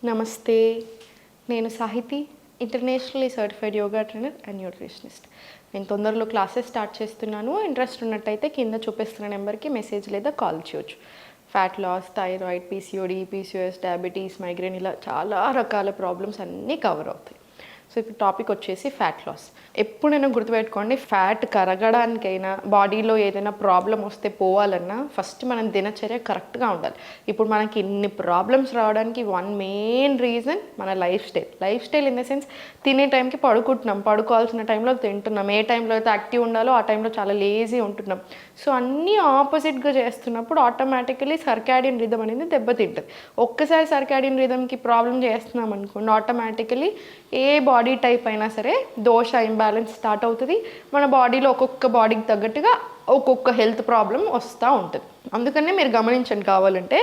నమస్తే, నేను Sahithi, internationally certified yoga trainer and nutritionist. నేను తొందరలో క్లాసెస్ స్టార్ట్ చేస్తున్నాను. ఇంట్రెస్ట్ ఉన్నట్టయితే కింద చూపిస్తున్న నెంబర్కి మెసేజ్ లేదా కాల్ చేయొచ్చు. Fat loss, thyroid, PCOD, PCOS, diabetes, migraine, ఇలా చాలా రకాల ప్రాబ్లమ్స్ అన్నీ కవర్ అవుతాయి. సో ఇప్పుడు టాపిక్ వచ్చేసి ఫ్యాట్ లాస్. ఎప్పుడైనా గుర్తుపెట్టుకోండి, ఫ్యాట్ కరగడానికైనా, బాడీలో ఏదైనా ప్రాబ్లం వస్తే పోవాలన్నా ఫస్ట్ మనం దినచర్య కరెక్ట్గా ఉండాలి. ఇప్పుడు మనకి ఇన్ని ప్రాబ్లమ్స్ రావడానికి వన్ మెయిన్ రీజన్ మన life style in the sense, తినే టైంకి పడుకుంటున్నాం, పడుకోవాల్సిన టైంలో తింటున్నాం, ఏ టైంలో అయితే యాక్టివ్ ఉండాలో ఆ టైంలో చాలా లేజీ ఉంటున్నాం. సో అన్నీ ఆపోజిట్గా చేస్తున్నప్పుడు ఆటోమేటికలీ సర్కాడియన్ రిథమ్ అనేది దెబ్బతింటుంది. ఒక్కసారి సర్కాడియన్ రిథమ్కి ప్రాబ్లం చేస్తున్నాం అనుకోండి, ఆటోమేటికలీ ఏ బాడీ టైప్ అయినా సరే దోష ఇంబ్యాలెన్స్ స్టార్ట్ అవుతుంది. మన బాడీలో ఒక్కొక్క బాడీకి తగ్గట్టుగా ఒక్కొక్క హెల్త్ ప్రాబ్లం వస్తూ ఉంటుంది. అందుకనే మీరు గమనించండి, కావాలంటే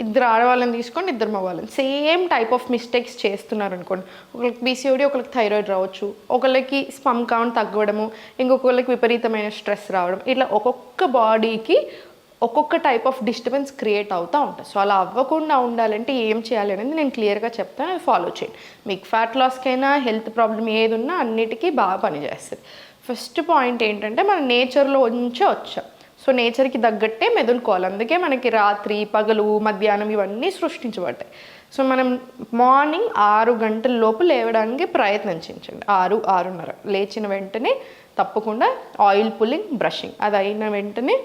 ఇద్దరు ఆడవాళ్ళని తీసుకోండి, ఇద్దరు మగవాళ్ళని సేమ్ టైప్ ఆఫ్ మిస్టేక్స్ చేస్తున్నారు అనుకోండి. ఒకరికి పీసీఓడి, ఒకరికి థైరాయిడ్ రావచ్చు, ఒకరికి స్పమ్ కౌంట్ తగ్గడము, ఇంకొకరికి విపరీతమైన స్ట్రెస్ రావడం, ఇట్లా ఒక్కొక్క బాడీకి ఒక్కొక్క టైప్ ఆఫ్ డిస్టర్బెన్స్ క్రియేట్ అవుతూ ఉంటుంది. సో అలా అవ్వకుండా ఉండాలంటే ఏం చేయాలి అనేది నేను క్లియర్గా చెప్తాను, అది ఫాలో చేయండి. మీకు ఫ్యాట్ లాస్కైనా హెల్త్ ప్రాబ్లం ఏది ఉన్నా అన్నిటికీ బాగా పనిచేస్తుంది. ఫస్ట్ పాయింట్ ఏంటంటే, మన నేచర్లో నుంచే వచ్చాం. సో నేచర్కి తగ్గట్టే మెదులుకోవాలి. అందుకే మనకి రాత్రి, పగలు, మధ్యాహ్నం ఇవన్నీ సృష్టించబడ్డాయి. సో మనం మార్నింగ్ 6 గంటల లోపు లేవడానికి ప్రయత్నించండి. 6-6:30 లేచిన వెంటనే తప్పకుండా ఆయిల్ పుల్లింగ్, బ్రషింగ్, అది అయిన వెంటనే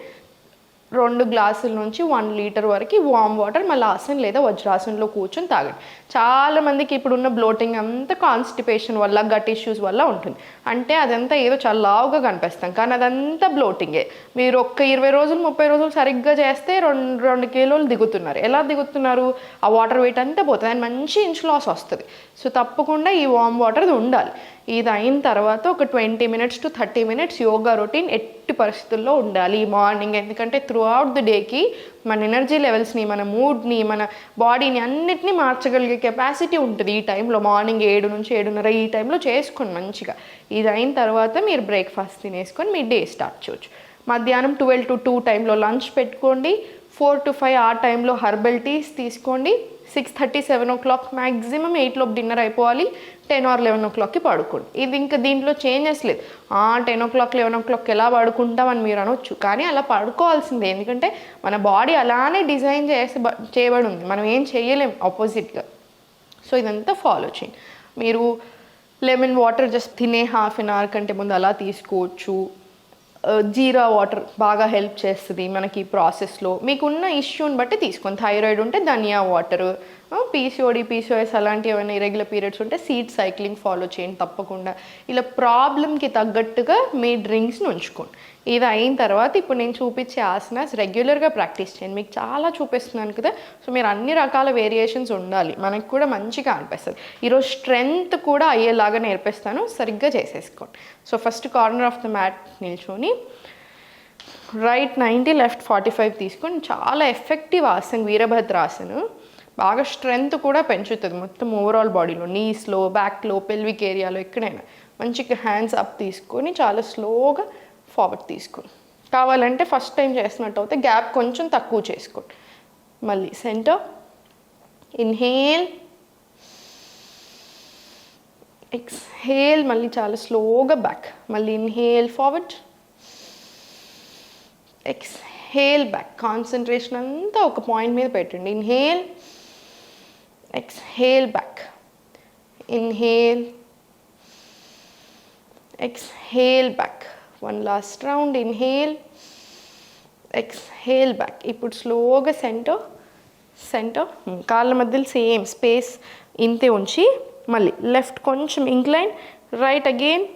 2 గ్లాసుల నుంచి 1 లీటర్ వరకు వామ్ వాటర్ మళ్ళీ ఆసన్ లేదా వజ్రాసనంలో కూర్చొని తాగండి. చాలామందికి ఇప్పుడున్న బ్లోటింగ్ అంతా కాన్స్టిపేషన్ వల్ల, గట్ ఇష్యూస్ వల్ల ఉంటుంది. అంటే అదంతా ఏదో చాలా లావుగా కనిపిస్తాం, కానీ అదంతా బ్లోటింగే. మీరు ఒక్క 20 రోజులు 30 రోజులు సరిగ్గా చేస్తే 2 కిలోలు దిగుతున్నారు. ఎలా దిగుతున్నారు? ఆ వాటర్ వెయిట్ అంతా పోతుంది, అండ్ మంచి ఇంచ్ లాస్ వస్తుంది. సో తప్పకుండా ఈ వామ్ వాటర్ ఉండాలి. ఇది అయిన తర్వాత ఒక 20 minutes to 30 minutes yoga routine ఎట్టి పరిస్థితుల్లో ఉండాలి మార్నింగ్. ఎందుకంటే త్రూ అవుట్ ది డేకి మన ఎనర్జీ లెవెల్స్ని, మన మూడ్ని, మన బాడీని అన్నిటినీ మార్చగలిగే కెపాసిటీ ఉంటుంది ఈ టైంలో. మార్నింగ్ 7 నుంచి 7:30 ఈ టైంలో చేసుకోండి మంచిగా. ఇది అయిన తర్వాత మీరు బ్రేక్ఫాస్ట్ తినేసుకొని మీ డే స్టార్ట్ చేయొచ్చు. మధ్యాహ్నం 12 to 2 టైంలో లంచ్ పెట్టుకోండి. 4 to 5 ఆ టైంలో హర్బల్ టీస్ తీసుకోండి. 6:30, 7 o'clock, మ్యాక్సిమం 8 లోపు డిన్నర్ అయిపోవాలి. 10 or 11 o'clockకి పడుకోండి. ఇది ఇంకా దీంట్లో చేంజెస్ లేదు. 10 o'clock 11 o'clock ఎలా పడుకుంటామని మీరు అనొచ్చు, కానీ అలా పడుకోవాల్సిందే. ఎందుకంటే మన బాడీ అలానే డిజైన్ చేయబడి ఉంది, మనం ఏం చేయలేం ఆపోజిట్గా. సో ఇదంతా ఫాలో చేయండి. మీరు లెమన్ వాటర్ జస్ట్ తినే ½ an hour కంటే ముందు అలా తీసుకోవచ్చు. జీరా వాటర్ బాగా హెల్ప్ చేస్తుంది మనకి ఈ ప్రాసెస్లో. మీకున్న ఇష్యూని బట్టి తీసుకోండి. థైరాయిడ్ ఉంటే ధనియా వాటర్, పీసీఓడి, పీసీఓఎస్ అలాంటివి ఏమైనా ఇరెగ్యులర్ పీరియడ్స్ ఉంటే సీడ్ సైక్లింగ్ ఫాలో చేయండి తప్పకుండా. ఇలా ప్రాబ్లంకి తగ్గట్టుగా మీ డ్రింక్స్ని ఉంచుకోండి. ఇది అయిన తర్వాత ఇప్పుడు నేను చూపించే ఆసనాస్ రెగ్యులర్గా ప్రాక్టీస్ చేయండి. మీకు చాలా చూపిస్తున్నాను కదా, సో మీరు అన్ని రకాల వేరియేషన్స్ ఉండాలి, మనకు కూడా మంచిగా అనిపిస్తుంది. ఈరోజు స్ట్రెంగ్త్ కూడా అయ్యేలాగా నేర్పిస్తాను, సరిగ్గా చేసేసుకోండి. So first corner of the mat నిల్చొని రైట్ 90, లెఫ్ట్ 45 తీసుకొని చాలా ఎఫెక్టివ్ ఆసన్ వీరభద్రాసన్. బాగా స్ట్రెంగ్త్ కూడా పెంచుతుంది మొత్తం ఓవరాల్ బాడీలో, నీస్లో, బ్యాక్లో, పెల్విక్ ఏరియాలో, ఎక్కడైనా. మంచిగా హ్యాండ్స్ అప్ తీసుకొని చాలా స్లోగా ఫార్వర్డ్ తీసుకోండి. కావాలంటే ఫస్ట్ టైం చేసినట్టు అయితే గ్యాప్ కొంచెం తక్కువ చేసుకోండి. మళ్ళీ సెంటర్, ఇన్హేల్, ఎక్స్హేల్, మళ్ళీ చాలా స్లోగా బ్యాక్. మళ్ళీ inhale forward, exhale back. Concentration అంతా ఒక పాయింట్ మీద పెట్టండి. Inhale, exhale back, inhale, exhale back. One last round. Inhale, exhale back. ఇప్పుడు స్లోగా సెంటర్ కాళ్ళ మధ్యలో సేమ్ స్పేస్ ఇంతే ఉంచి మళ్ళీ లెఫ్ట్ కొంచెం ఇంక్లైన్, రైట్ అగైన్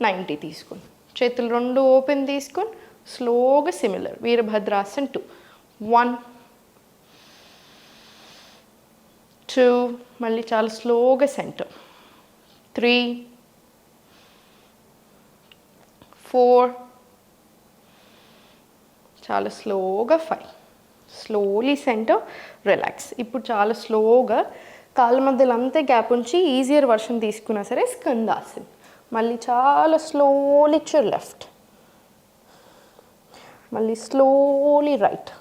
90 తీసుకొని చేతులు 2 ఓపెన్ తీసుకొని స్లోగా సిమిలర్ వీరభద్రాసన్ 2. 1 2, మళ్ళీ చాలా స్లోగా సెంటర్. 3 4, చాలా స్లోగా 5. Slowly centre, relax. ఇప్పుడు చాలా స్లోగా కాళ్ళ మధ్యలో అంతే గ్యాప్ ఉంచి ఈజియర్ వర్షన్ తీసుకున్నా సరే స్కందాసన్. మళ్ళీ చాలా స్లోలీ టు లెఫ్ట్, మళ్ళీ స్లోలీ రైట్,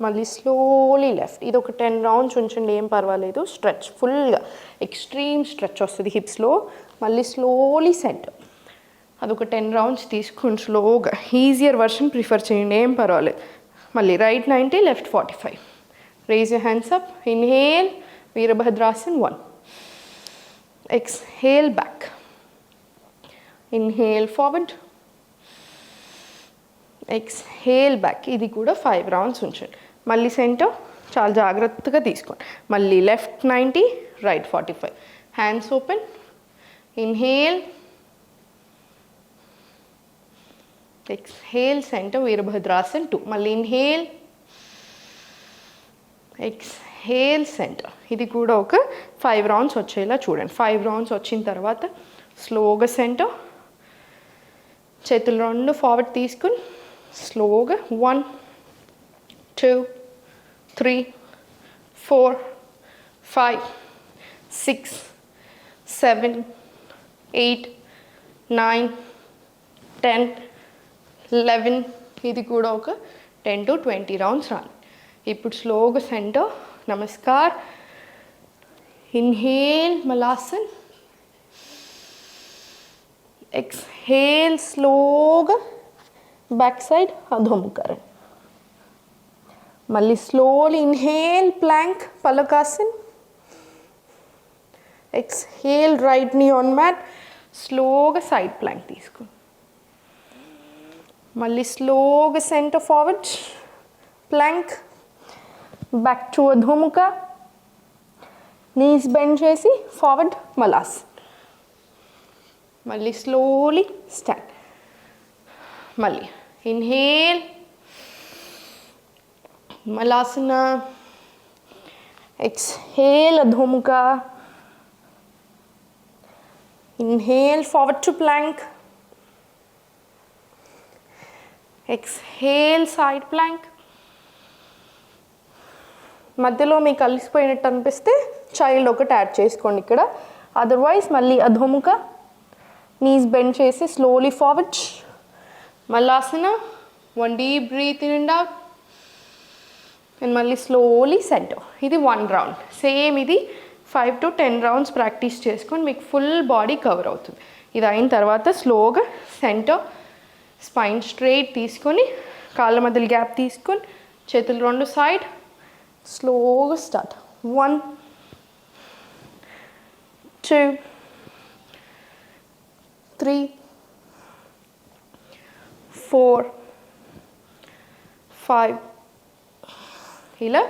మళ్ళీ స్లోలీ లెఫ్ట్. ఇది ఒక 10 రౌండ్స్ ఉంచండి, ఏం పర్వాలేదు. స్ట్రెచ్ ఫుల్గా, ఎక్స్ట్రీమ్ స్ట్రెచ్ వస్తుంది హిప్స్లో. మళ్ళీ స్లోలీ సెంటర్. అదొక 10 రౌండ్స్ తీసుకుని స్లోగా, ఈజియర్ వర్షన్ ప్రిఫర్ చేయండి, ఏం పర్వాలేదు. మళ్ళీ right 90, left 45. Raise your hands up. Inhale, Virabhadrasan 1. Exhale back. Inhale forward, exhale back. ఇది కూడా 5 రౌండ్స్ ఉంచండి. మళ్ళీ సెంటర్ చాలా జాగ్రత్తగా తీసుకోండి. మళ్ళీ left 90, right 45. Hands open. Inhale, exhale center, Virabhadrasan 2. మళ్ళీ ఇన్హేల్, ఎక్స్హేల్ సెంటర్. ఇది కూడా ఒక 5 రౌండ్స్ వచ్చేలా చూడండి. 5 రౌండ్స్ వచ్చిన తర్వాత స్లోగా సెంటర్, చేతులు 2 ఫార్వర్డ్ తీసుకుని స్లోగా 1, 2, 3, 4, 5, 6, 7, 8, 9, 10, 11. ఇది కూడా ఒక 10 to 20 రౌండ్స్ రాను. ఇప్పుడు స్లోగా center, namaskar. Inhale Malasan, exhale స్లోగా బ్యాక్ సైడ్ అధోముఖారన్. మళ్ళీ slowly inhale plank Palakasan. Exhale right knee on mat. స్లోగా సైడ్ ప్లాంక్ తీసుకో. మళ్ళీ స్లోగా center forward plank, back to Adhomukha. Knees bend చేసి ఫార్వర్డ్ మలాస్. మళ్ళీ స్లోలీ స్టాండ్. మళ్ళీ inhale Malasana, exhale Adhomukha. Inhale forward to plank, exhale side plank. మధ్యలో మీకు కలిసిపోయినట్టు అనిపిస్తే చైల్డ్ ఒకటి యాడ్ చేసుకోండి ఇక్కడ. అదర్వైజ్ మళ్ళీ అధోముఖ, నీస్ బెండ్ చేసి స్లోలీ ఫార్వర్డ్ మలాసన. 1 deep breath in and out. And మళ్ళీ స్లోలీ సెంటర్. ఇది 1 రౌండ్. సేమ్ ఇది 5 to 10 రౌండ్స్ ప్రాక్టీస్ చేసుకొని మీకు ఫుల్ బాడీ కవర్ అవుతుంది. ఇది అయిన తర్వాత స్లోగా సెంటర్, స్పైన్ స్ట్రైట్ తీసుకొని, కాళ్ళ మధ్యలో గ్యాప్ తీసుకొని, చేతులు 2 సైడ్. స్లోగా స్టార్ట్. 1, 2, 3, 4, 5. ఇలా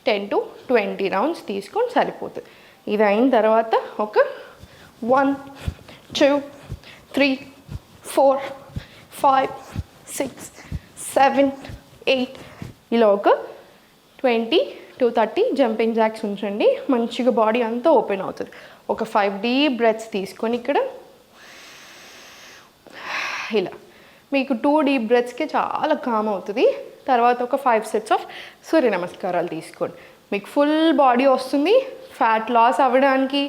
10 to 20 రౌండ్స్ తీసుకొని సరిపోతుంది. ఇది అయిన తర్వాత ఒక 1, 2, 3, 4, 5, 6, 7, 8. ఇలా ఒక 20 to 30 జంపింగ్ జాక్స్ ఉంచండి. మంచిగా బాడీ అంతా ఓపెన్ అవుతుంది. ఒక 5 డీప్ బ్రెత్స్ తీసుకొని ఇక్కడ ఇలా మీకు 2 డీప్ బ్రెత్స్కి చాలా కామ్ అవుతుంది. తర్వాత ఒక 5 సెట్స్ ఆఫ్ సూర్య నమస్కారాలు తీసుకోండి. మీకు ఫుల్ బాడీ వస్తుంది. ఫ్యాట్ లాస్ అవ్వడానికి,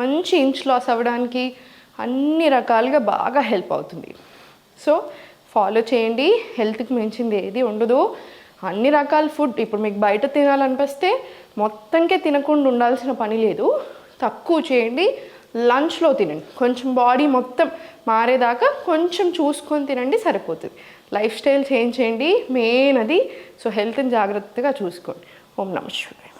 మంచి ఇంచ్ లాస్ అవ్వడానికి అన్ని రకాలుగా బాగా హెల్ప్ అవుతుంది. సో ఫాలో చేయండి. హెల్త్కి మించింది ఏది ఉండదు. అన్ని రకాల ఫుడ్ ఇప్పుడు మీకు బయట తినాలనిపిస్తే మొత్తంకే తినకుండా ఉండాల్సిన పని లేదు. తక్కువ చేయండి. లంచ్లో తినండి. కొంచెం బాడీ మొత్తం మారేదాకా కొంచెం చూసుకొని తినండి, సరిపోతుంది. లైఫ్ స్టైల్ చేంజ్ చేయండి, మెయిన్ అది. సో హెల్త్ని జాగ్రత్తగా చూసుకోండి. ఓం నమః శివాయ.